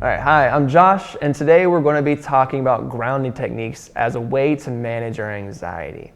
All right, hi, I'm Josh, and today we're going to be talking about grounding techniques as a way to manage our anxiety.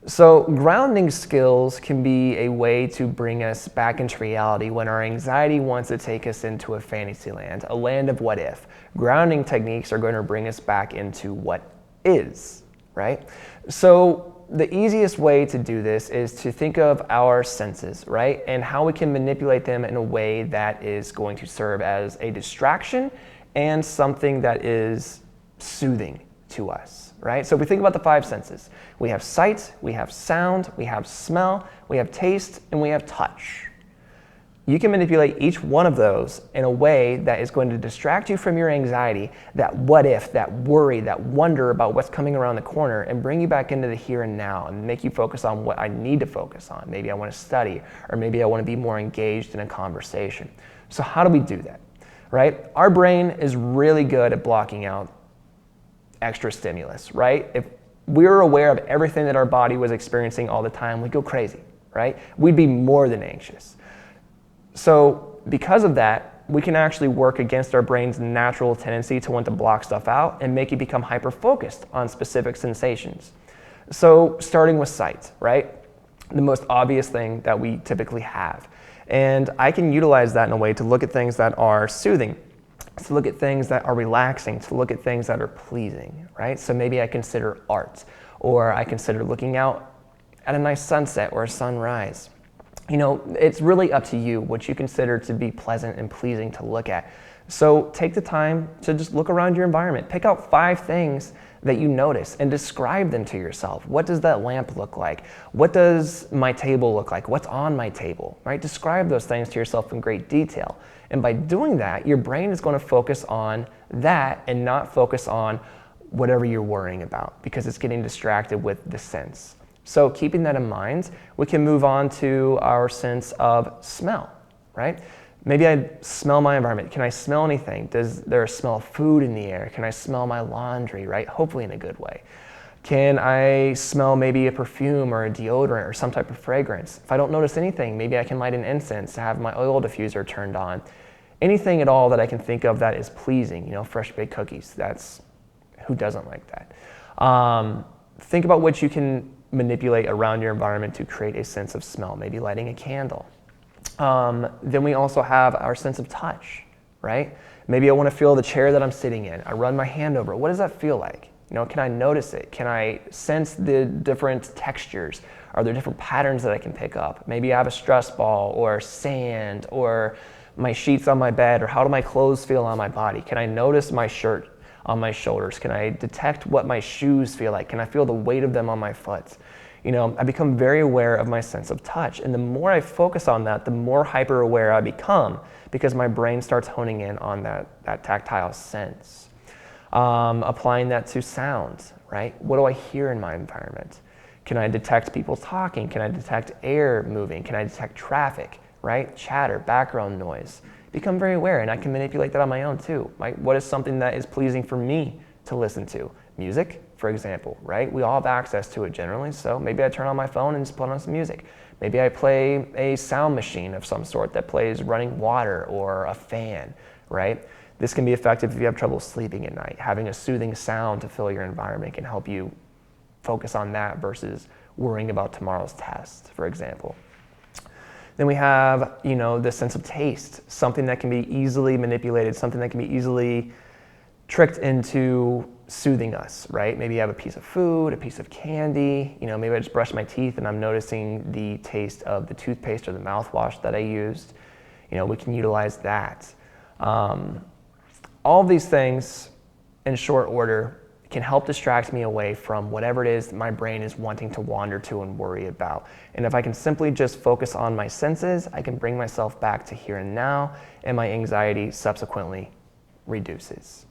So grounding skills can be a way to bring us back into reality when our anxiety wants to take us into a fantasy land, a land of what if. Grounding techniques are going to bring us back into what is, right? So the easiest way to do this is to think of our senses, right? And how we can manipulate them in a way that is going to serve as a distraction and something that is soothing to us, right? So if we think about the five senses, we have sight, we have sound, we have smell, we have taste, and we have touch. You can manipulate each one of those in a way that is going to distract you from your anxiety, that what if, that worry, that wonder about what's coming around the corner, and bring you back into the here and now and make you focus on what I need to focus on. Maybe I want to study, or maybe I want to be more engaged in a conversation. So how do we do that, right? Our brain is really good at blocking out extra stimulus, right? If we were aware of everything that our body was experiencing all the time, we'd go crazy, right? We'd be more than anxious. So because of that, we can actually work against our brain's natural tendency to want to block stuff out and make it become hyper-focused on specific sensations. So starting with sight, right? The most obvious thing that we typically have. And I can utilize that in a way to look at things that are soothing, to look at things that are relaxing, to look at things that are pleasing, right? So maybe I consider art, or I consider looking out at a nice sunset or a sunrise. You know, it's really up to you what you consider to be pleasant and pleasing to look at. So take the time to just look around your environment. Pick out 5 things that you notice and describe them to yourself. What does that lamp look like? What does my table look like? What's on my table, right? Describe those things to yourself in great detail. And by doing that, your brain is going to focus on that and not focus on whatever you're worrying about, because it's getting distracted with the sense. So keeping that in mind, we can move on to our sense of smell, right? Maybe I smell my environment. Can I smell anything? Does there a smell of food in the air? Can I smell my laundry, right? Hopefully in a good way. Can I smell maybe a perfume or a deodorant or some type of fragrance? If I don't notice anything, maybe I can light an incense to have my oil diffuser turned on. Anything at all that I can think of that is pleasing, you know, fresh baked cookies. That's, who doesn't like that? Think about what you can manipulate around your environment to create a sense of smell, maybe lighting a candle. Then we also have our sense of touch, right? Maybe I want to feel the chair that I'm sitting in. I run my hand over it. What does that feel like? You know, can I notice it? Can I sense the different textures? Are there different patterns that I can pick up? Maybe I have a stress ball or sand or my sheets on my bed, or how do my clothes feel on my body? Can I notice my shirt on my shoulders? Can I detect what my shoes feel like? Can I feel the weight of them on my foot? You know, I become very aware of my sense of touch. And the more I focus on that, the more hyper aware I become, because my brain starts honing in on that tactile sense. Applying that to sound, right? What do I hear in my environment? Can I detect people talking? Can I detect air moving? Can I detect traffic, right? Chatter, background noise. Become very aware, and I can manipulate that on my own too. Like, what is something that is pleasing for me to listen to? Music, for example, right? We all have access to it generally, so maybe I turn on my phone and just put on some music. Maybe I play a sound machine of some sort that plays running water or a fan, right? This can be effective if you have trouble sleeping at night. Having a soothing sound to fill your environment can help you focus on that versus worrying about tomorrow's test, for example. Then we have, you know, the sense of taste, something that can be easily manipulated, something that can be easily tricked into soothing us, right? Maybe you have a piece of food, a piece of candy, you know, maybe I just brushed my teeth and I'm noticing the taste of the toothpaste or the mouthwash that I used. You know, we can utilize that. All of these things, in short order, can help distract me away from whatever it is that my brain is wanting to wander to and worry about. And if I can simply just focus on my senses, I can bring myself back to here and now, and my anxiety subsequently reduces.